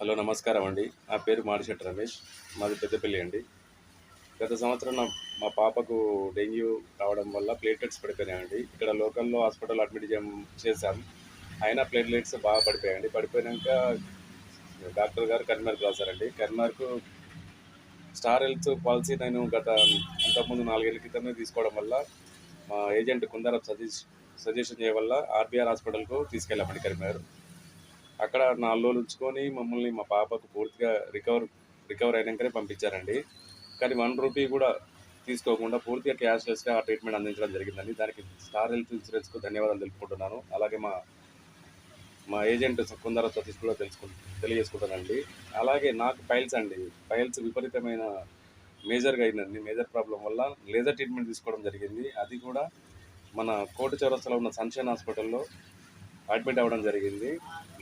Hello నమస్కారం అండి. నా పేరు మాడిశెట్టి రమేష్. మాది పెద్దపల్లి అండి. గత సంవత్సరం మా పాపకు డెంగ్యూ రావడం వల్ల ప్లేట్లెట్స్ పడిపోయినాయండి. ఇక్కడ లోకల్‌లో హాస్పిటల్‌లో అడ్మిట్ చేశాం. అయినా ప్లేట్లెట్స్ బాగా పడిపోయాయండి. పడిపోయినంక డాక్టర్ గారు కరీంనగర్‌కి రాసారండి. కరీంనగర్‌కు స్టార్ హెల్త్ పాలిసీ నేను అంతకుముందు 4 ఏళ్ల క్రితమే తీసుకోవడం వల్ల మా ఏజెంట్ కుందారపు సజెషన్ చేయడం వల్ల ఆర్‌బీఆర్ హాస్పిటల్‌కు తీసుకెళ్ళామండి కరీంనగర్. అక్కడ 4 రోజులు ఉంచుకొని మమ్మల్ని మా పాపకు పూర్తిగా రికవర్ అయినంకనే పంపించారండి. కానీ రూ. 1 కూడా తీసుకోకుండా పూర్తిగా క్యాష్‌లెస్‌గా ఆ ట్రీట్మెంట్ అందించడం జరిగిందండి. దానికి స్టార్ హెల్త్ ఇన్సూరెన్స్‌కు ధన్యవాదాలు తెలుపుకుంటున్నాను. అలాగే మా మా ఏజెంట్ కుందర సతీష్ కూడా తెలియజేసుకుంటానండి. అలాగే నాకు పైల్స్ అండి. పైల్స్ విపరీతమైన మేజర్‌గా అయిందండి. మేజర్ ప్రాబ్లమ్ వల్ల లేజర్ ట్రీట్మెంట్ తీసుకోవడం జరిగింది. అది కూడా మన కోటి చౌరస్తాలో ఉన్న సన్‌షైన్ హాస్పిటల్‌లో అడ్మిట్ అవ్వడం జరిగింది.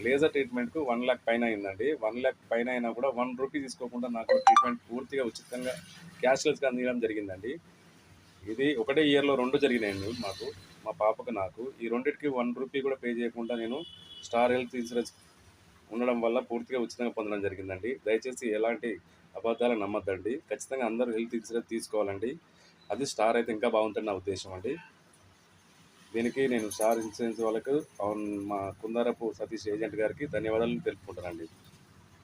లేజర్ ట్రీట్మెంట్‌కు 1,00,000 పైన అయిందండి. 1,00,000 పైన అయినా కూడా రూ. 1 తీసుకోకుండా నాకు ట్రీట్మెంట్ పూర్తిగా ఉచితంగా క్యాష్‌లెస్‌గా అందించడం జరిగిందండి. ఇది ఒకటే ఇయర్‌లో 2 జరిగినాయండి మాకు. మా పాపకు, నాకు. ఈ రెండిటికి రూ. 1 కూడా పే చేయకుండా నేను స్టార్ హెల్త్ ఇన్సూరెన్స్ ఉండడం వల్ల పూర్తిగా ఉచితంగా పొందడం జరిగిందండి. దయచేసి ఎలాంటి అబద్ధాలను నమ్మొద్దండి. ఖచ్చితంగా అందరూ హెల్త్ ఇన్సూరెన్స్ తీసుకోవాలండి. అది స్టార్ అయితే ఇంకా బాగుంటదని నా ఉద్దేశం అండి. దీనికి నేను స్టార్ ఇన్సూరెన్స్ వాళ్ళకు మా కుందారపు సతీష్ ఏజెంట్ గారికి ధన్యవాదాలు తెలుపుకుంటానండి.